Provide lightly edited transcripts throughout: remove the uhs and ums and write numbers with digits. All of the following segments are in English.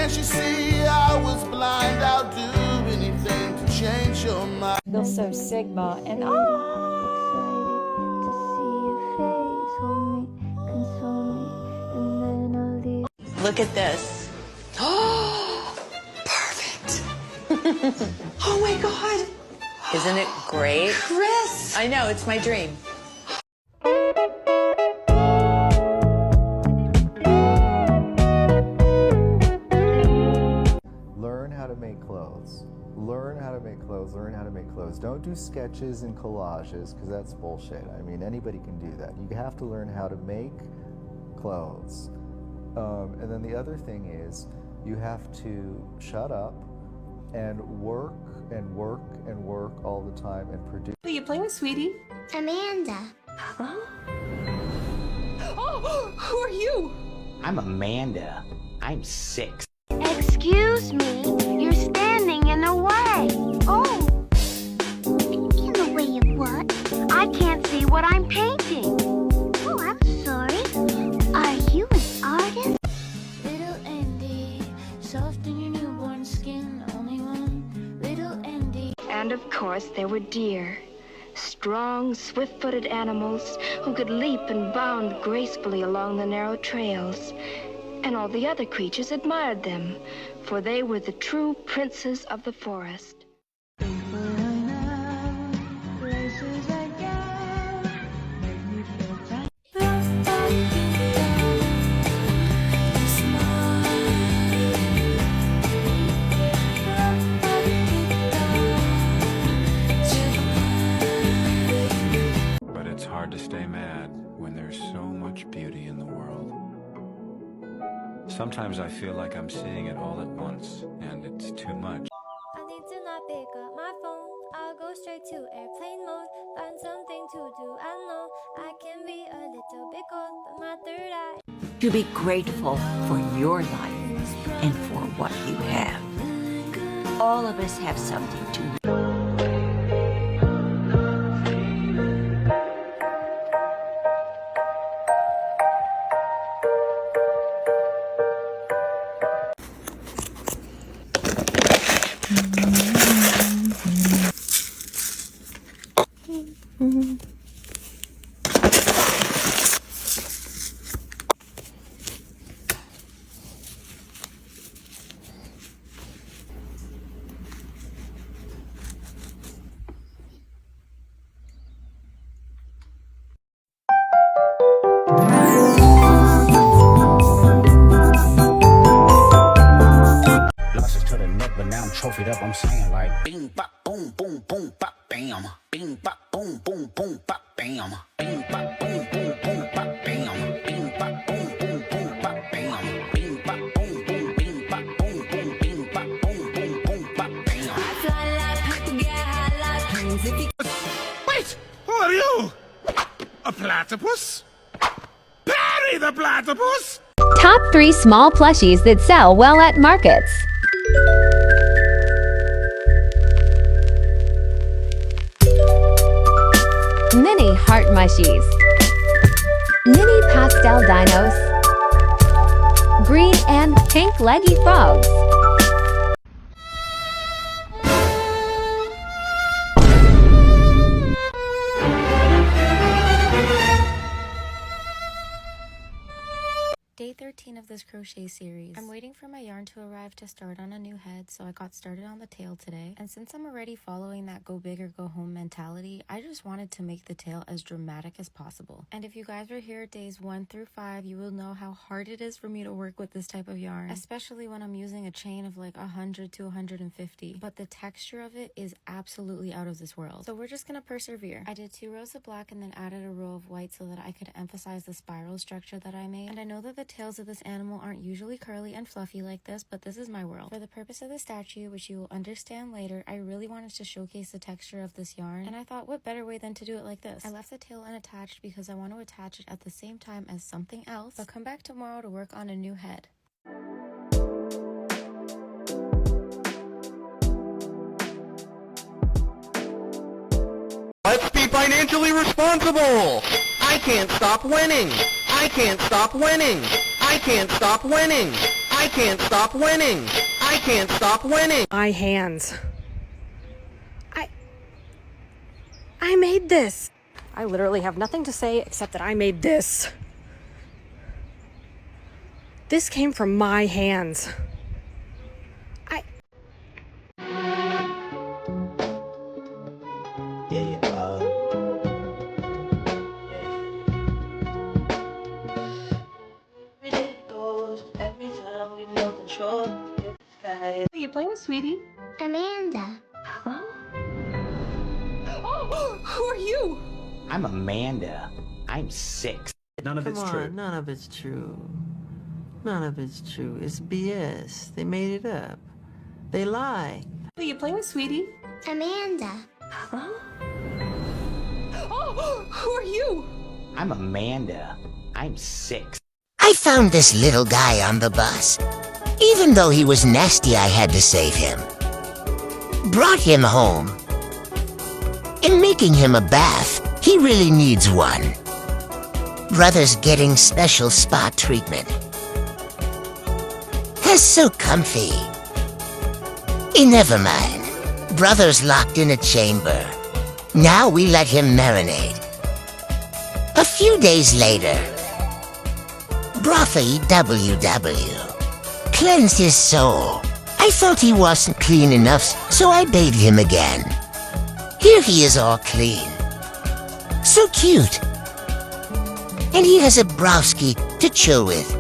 Can't you see I was blind? I'll do anything to change your mind. Feel so Sigma and Look at this. Oh, perfect. Oh my God. Isn't it great? Chris. I know, it's my dream. Learn how to make clothes. Learn how to make clothes, learn how to make clothes. Don't do sketches and collages, because that's bullshit. I mean, anybody can do that. You have to learn how to make clothes. And then the other thing is, you have to shut up and work and work and work all the time and produce. Who are you playing with, sweetie? Amanda. Oh, who are you? I'm Amanda. I'm 6. Excuse me, you're standing in the way. Oh, in the way of what? I can't see what I'm painting. Oh, I'm sorry. Are you an artist? Little Andy, soft in your newborn skin, only one little Andy. And of course there were deer. Strong, swift-footed animals who could leap and bound gracefully along the narrow trails. And all the other creatures admired them, for they were the true princes of the forest. But it's hard to stay mad when there's so much beauty in the world. Sometimes I feel like I'm seeing it all at once, and it's too much. I need to not pick up my phone. I'll go straight to airplane mode. Find something to do. I know I can be a little bit cold, but my third eye. to be grateful for your life and for what you have. All of us have something to Trophied up, I'm saying like bing bop boom boom boom bop bam, bing bop boom boom boom bop bam, bing bop boom boom boom bop bam, bing bop boom boom boom bop bam, bing bop boom boom bing bop boom boom bing bop boom boom boom bop bam. I fly like hot to get high like planes if you. Wait, who are you? A platypus? Parry the platypus! Top 3 small plushies that sell well at markets. Mini heart mushies. Mini pastel dinos. Green and pink leggy frogs. Day 13 of this crochet series. I'm waiting for my yarn to arrive to start on a new head, so I got started on the tail today. And since I'm already following that go big or go home mentality, I just wanted to make the tail as dramatic as possible. And if you guys were here days 1 through 5, you will know how hard it is for me to work with this type of yarn, especially when I'm using a chain of like 100 to 150. But the texture of it is absolutely out of this world. So we're just gonna persevere. I did 2 rows of black and then added a row of white so that I could emphasize the spiral structure that I made. And I know that the tails of this animal aren't usually curly and fluffy like this, but this is my world. For the purpose of the statue, which you will understand later, I really wanted to showcase the texture of this yarn, and I thought what better way than to do it like this. I left the tail unattached because I want to attach it at the same time as something else, but come back tomorrow to work on a new head. Let's be financially responsible! I can't stop winning! I can't stop winning! I can't stop winning! I can't stop winning. I can't stop winning. My hands. I made this. I literally have nothing to say except that I made this. This came from my hands. Who are you playing with, sweetie? Amanda. Huh? Oh, who are you? I'm Amanda. I'm 6. None of it's true. None of it's true. None of it's true. It's BS. They made it up. They lie. Who are you playing with, sweetie? Amanda. Huh? Oh, who are you? I'm Amanda. I'm 6. I found this little guy on the bus. Even though he was nasty, I had to save him. Brought him home. In making him a bath, he really needs one. Brother's getting special spa treatment. He's so comfy. Never mind. Brother's locked in a chamber. Now we let him marinate. A few days later, Brothy WW cleansed his soul. I felt he wasn't clean enough, so I bathed him again. Here he is all clean. So cute. And he has a browski to chill with.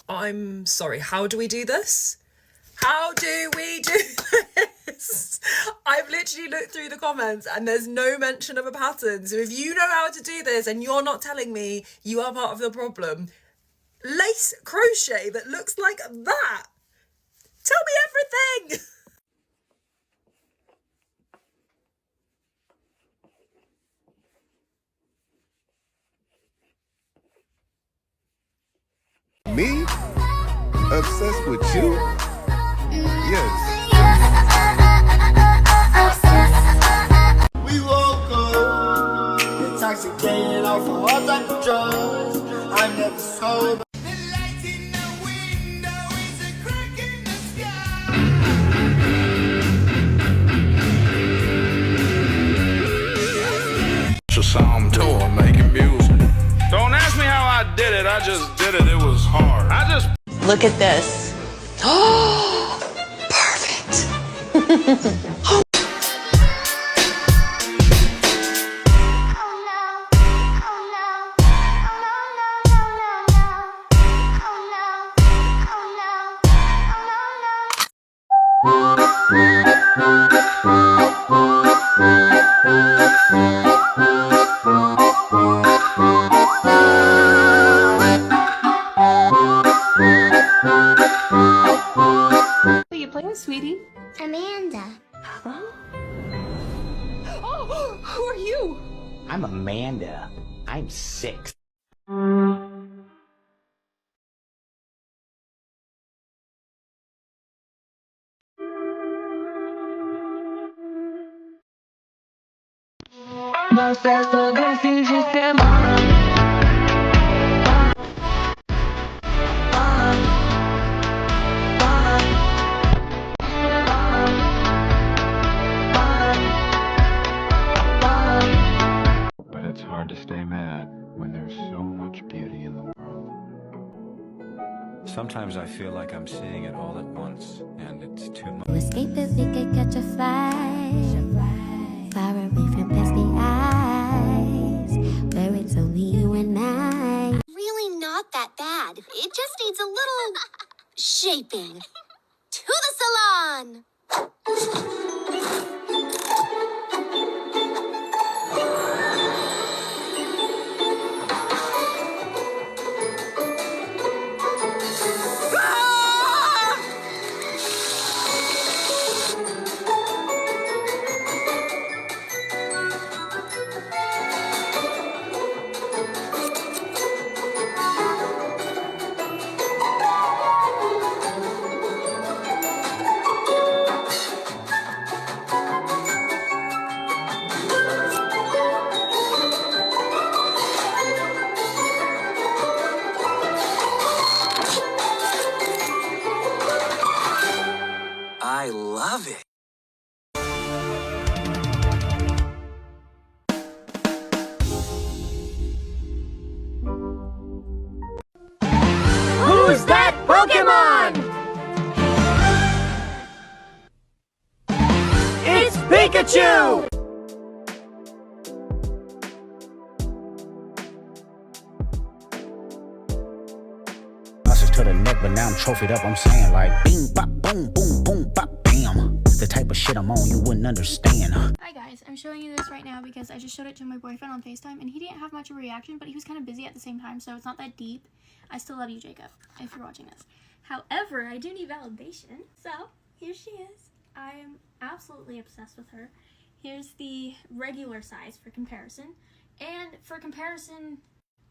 I'm sorry, how do we do this? How do we do this? I've literally looked through the comments and there's no mention of a pattern. So if you know how to do this and you're not telling me, you are part of the problem. Lace crochet that looks like that. Tell me everything. Me? Obsessed with you? Yes. We woke up, intoxicated off of all type of drugs. I'm never sober. So I'm doing, making music. Don't ask me how I did it, I just did it. It was hard. Look at this. Oh, perfect. Who are you playing with, sweetie? Amanda. Huh? Oh, who are you? I'm Amanda. I'm 6. But it's hard to stay mad when there's so much beauty in the world. Sometimes I feel like I'm seeing it all at once, and it's too much. To escape if we could catch a flight, far away from pesky eyes, where it's only you and I. Really not that bad. It just needs a little shaping. To the salon! you! To the neck, but now I'm trophied up. I'm saying like bing, bop, boom, boom, boom, bop, bam. The type of shit I'm on, you wouldn't understand. Hi guys, I'm showing you this right now because I just showed it to my boyfriend on FaceTime and he didn't have much of a reaction, but he was kind of busy at the same time, so it's not that deep. I still love you, Jacob, if you're watching this. However, I do need validation, so here she is. I am absolutely obsessed with her. Here's the regular size for comparison, and for comparison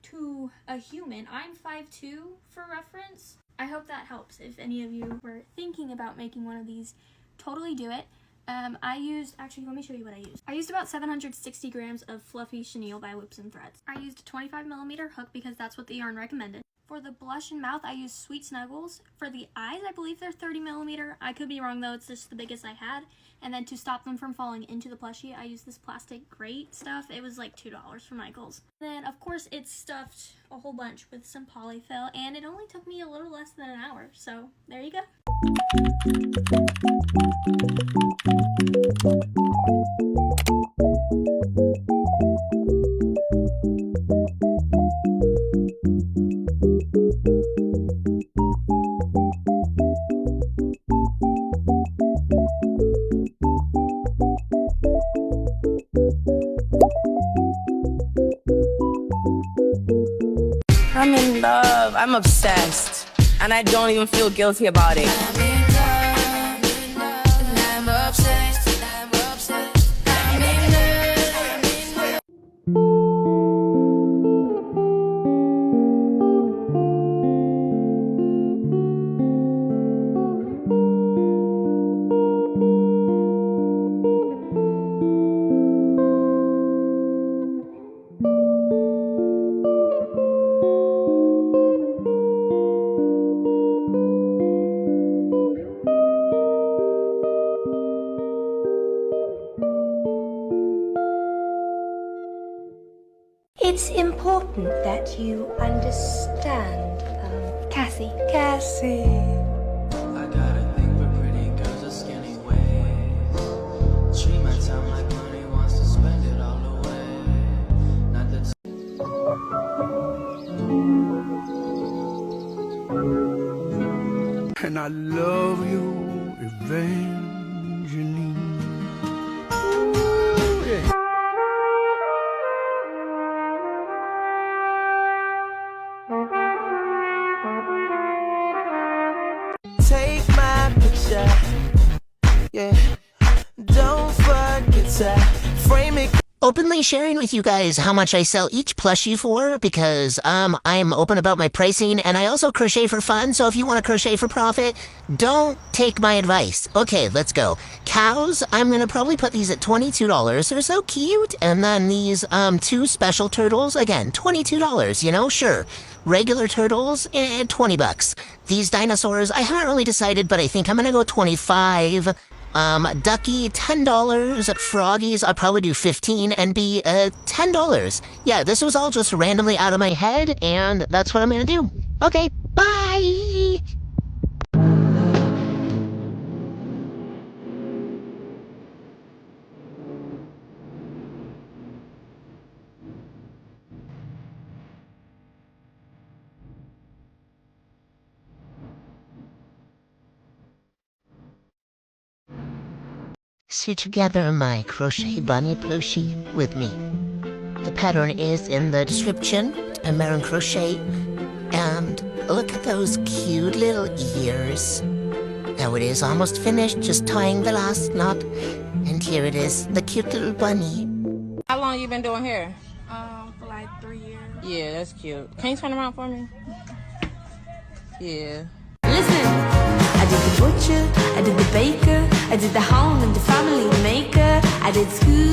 to a human, I'm 5'2" for reference. I hope that helps. If any of you were thinking about making one of these, totally do it. Actually, let me show you what I used. I used about 760 grams of fluffy chenille by Loops and Threads. I used a 25mm hook because that's what the yarn recommended. For the blush and mouth, I used Sweet Snuggles. For the eyes, I believe they're 30mm. I could be wrong though, it's just the biggest I had. And then to stop them from falling into the plushie, I used this plastic grate stuff. It was like $2 from Michael's. Then, of course, it's stuffed a whole bunch with some polyfill, and it only took me a little less than an hour. So, there you go. I'm in love. I'm obsessed. And I don't even feel guilty about it. It's important that you understand, Cassie. Cassie. I gotta think for pretty girls are skinny ways. Treat my time like money, wants to spend it all away. Not that. And I love you, Evangeline. Ooh, yeah. Take my picture, yeah. Don't forget to frame it. Openly sharing with you guys how much I sell each plushie for because I'm open about my pricing, and I also crochet for fun, so if you want to crochet for profit, don't take my advice. Okay, let's go. Cows, I'm gonna probably put these at $22. They're so cute. And then these two special turtles, again, $22, you know, sure. Regular turtles, $20. These dinosaurs, I haven't really decided, but I think I'm gonna go 25. Ducky, $10. Froggies, I'll probably do 15 and be $10. Yeah, this was all just randomly out of my head, and that's what I'm gonna do. Okay, bye! Sew together my crochet bunny plushie with me. The pattern is in the description, American Crochet, and look at those cute little ears. Now it is almost finished, just tying the last knot, and here it is, the cute little bunny. How long you been doing hair? For like 3 years. Yeah, that's cute. Can you turn around for me? Yeah. Listen, I did the butcher, I did the baker, I did the home and the family maker, I did school.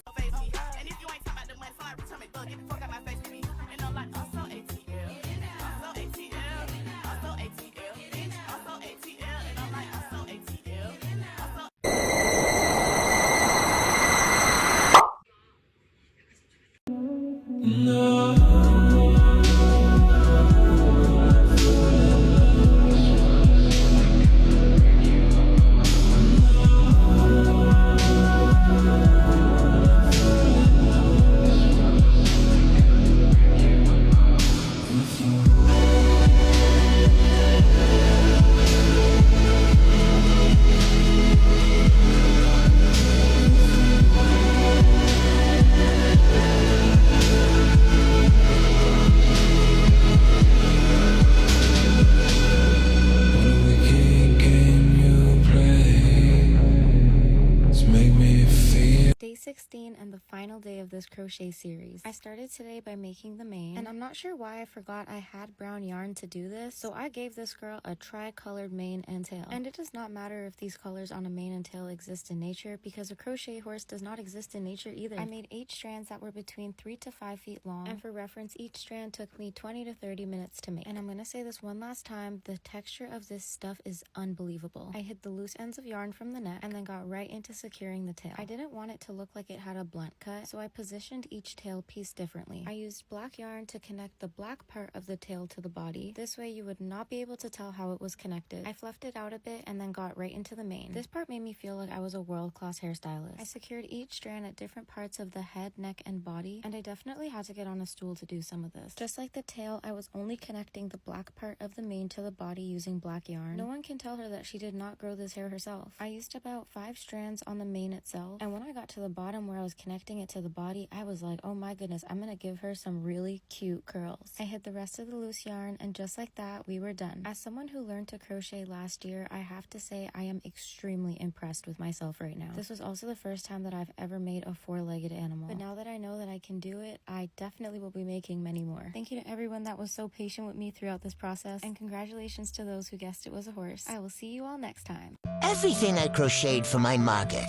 Day 16 and the final day of this crochet series. I started today by making the mane, and I'm not sure why I forgot I had brown yarn to do this, so I gave this girl a tri-colored mane and tail. And it does not matter if these colors on a mane and tail exist in nature, because a crochet horse does not exist in nature either. I made 8 strands that were between 3 to 5 feet long, and for reference, each strand took me 20 to 30 minutes to make. And I'm gonna say this one last time, the texture of this stuff is unbelievable. I hid the loose ends of yarn from the neck and then got right into securing the tail. I didn't want it to look like it had a blunt cut, so I positioned each tail piece differently. I used black yarn to connect the black part of the tail to the body. This way you would not be able to tell how it was connected. I fluffed it out a bit and then got right into the mane. This part made me feel like I was a world-class hairstylist. I secured each strand at different parts of the head, neck, and body, and I definitely had to get on a stool to do some of this. Just like the tail, I was only connecting the black part of the mane to the body using black yarn. No one can tell her that she did not grow this hair herself. I used about 5 strands on the mane itself, and when I got to the bottom where I was connecting it to the body, I was like, oh my goodness, I'm gonna give her some really cute curls. I hid the rest of the loose yarn, and just like that, we were done. As someone who learned to crochet last year, I have to say I am extremely impressed with myself right now. This was also the first time that I've ever made a 4-legged animal, but now that I know that I can do it, I definitely will be making many more. Thank you to everyone that was so patient with me throughout this process, and congratulations to those who guessed it was a horse. I will see you all next time. Everything I crocheted for my market.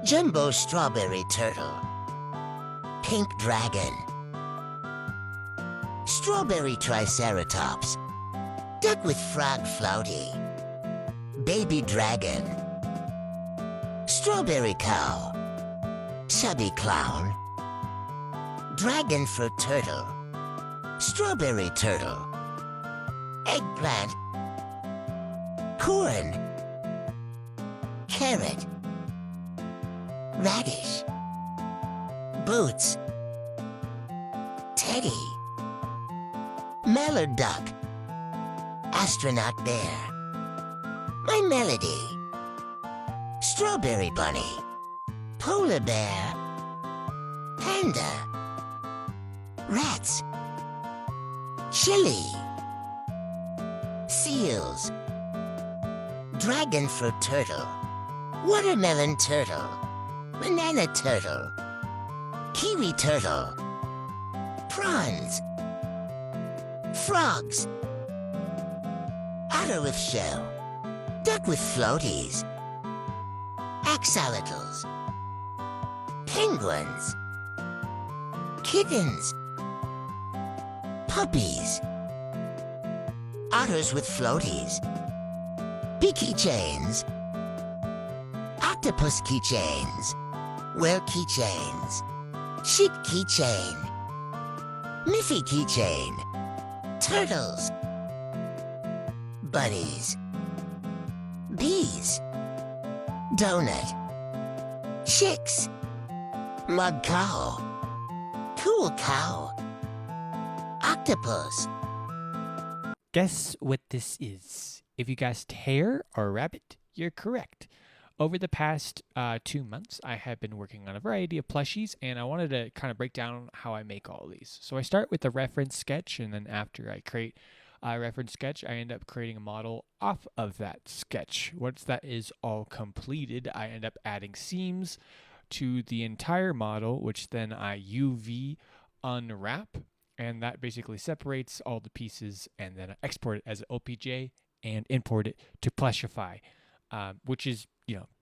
Jumbo strawberry turtle. Pink dragon. Strawberry triceratops. Duck with frog flouty. Baby dragon. Strawberry cow. Chubby clown. Dragon fruit turtle. Strawberry turtle. Eggplant. Corn. Carrot. Radish. Boots. Teddy. Mallard duck. Astronaut bear. My melody. Strawberry bunny. Polar bear. Panda. Rats. Chili. Seals. Dragon fruit turtle. Watermelon turtle. Banana turtle. Kiwi turtle. Prawns. Frogs. Otter with shell. Duck with floaties. Axolotls. Penguins. Kittens. Puppies. Otters with floaties. Beaky chains. Octopus keychains. Whale keychains. Sheep keychain. Miffy keychain. Turtles. Bunnies. Bees. Donut. Chicks. Mud cow. Cool cow. Octopus. Guess what this is? If you guessed hare or rabbit, you're correct. Over the past 2 months, I have been working on a variety of plushies, and I wanted to kind of break down how I make all these. So I start with a reference sketch, and then after I create a reference sketch, I end up creating a model off of that sketch. Once that is all completed, I end up adding seams to the entire model, which then I UV unwrap, and that basically separates all the pieces, and then I export it as an OPJ and import it to Plushify, which is,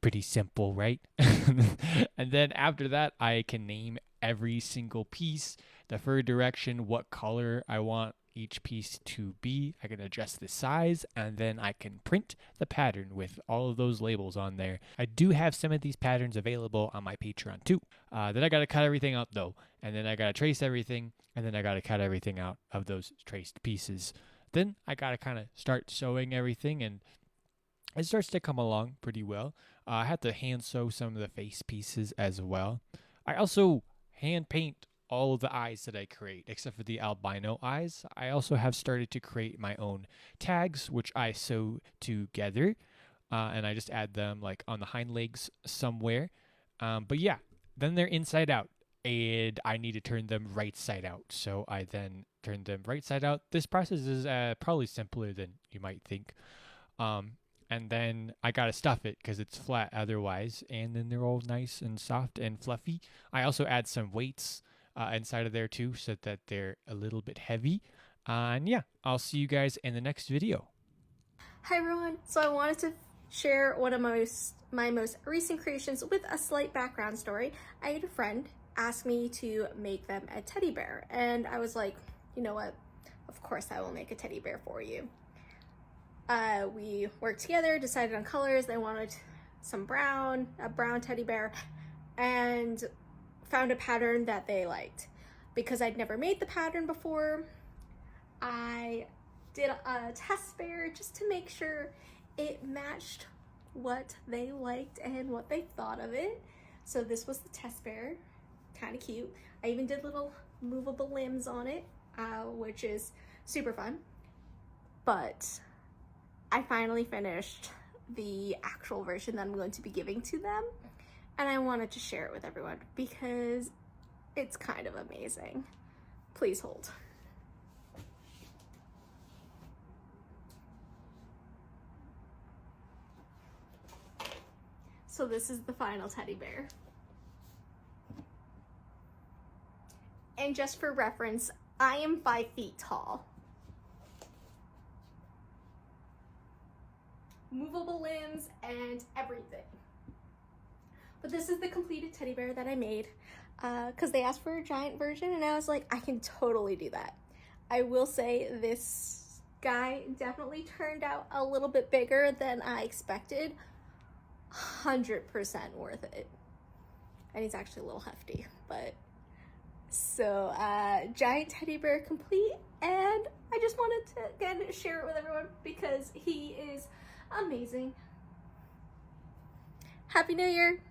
pretty simple, right? And then after that, I can name every single piece, the fur direction, what color I want each piece to be. I can adjust the size, and then I can print the pattern with all of those labels on there. I do have some of these patterns available on my Patreon too. Then I got to cut everything out though, and then I got to trace everything, and then I got to cut everything out of those traced pieces. Then I got to kind of start sewing everything, and it starts to come along pretty well. I had to hand sew some of the face pieces as well. I also hand paint all of the eyes that I create, except for the albino eyes. I also have started to create my own tags, which I sew together, and I just add them like on the hind legs somewhere. But yeah, then they're inside out, and I need to turn them right side out. So I then turn them right side out. This process is probably simpler than you might think. and then I gotta stuff it because it's flat otherwise, and then they're all nice and soft and fluffy. I also add some weights inside of there too, so that they're a little bit heavy. And yeah, I'll see you guys in the next video. Hi everyone, so I wanted to share one of my most recent creations with a slight background story. I had a friend ask me to make them a teddy bear, and I was like, you know what, of course I will make a teddy bear for you. We worked together, decided on colors. They wanted a brown teddy bear, and found a pattern that they liked. Because I'd never made the pattern before, I did a test bear just to make sure it matched what they liked and what they thought of it. So this was the test bear, kind of cute. I even did little movable limbs on it, which is super fun. But I finally finished the actual version that I'm going to be giving to them, and I wanted to share it with everyone because it's kind of amazing. Please hold. So this is the final teddy bear. And just for reference, I am 5 feet tall. Movable limbs and everything. But this is the completed teddy bear that I made because they asked for a giant version, and I was like, I can totally do that. I will say this guy definitely turned out a little bit bigger than I expected. 100% worth it. And he's actually a little hefty, but so giant teddy bear complete, and I just wanted to again share it with everyone because he is amazing. Happy New Year!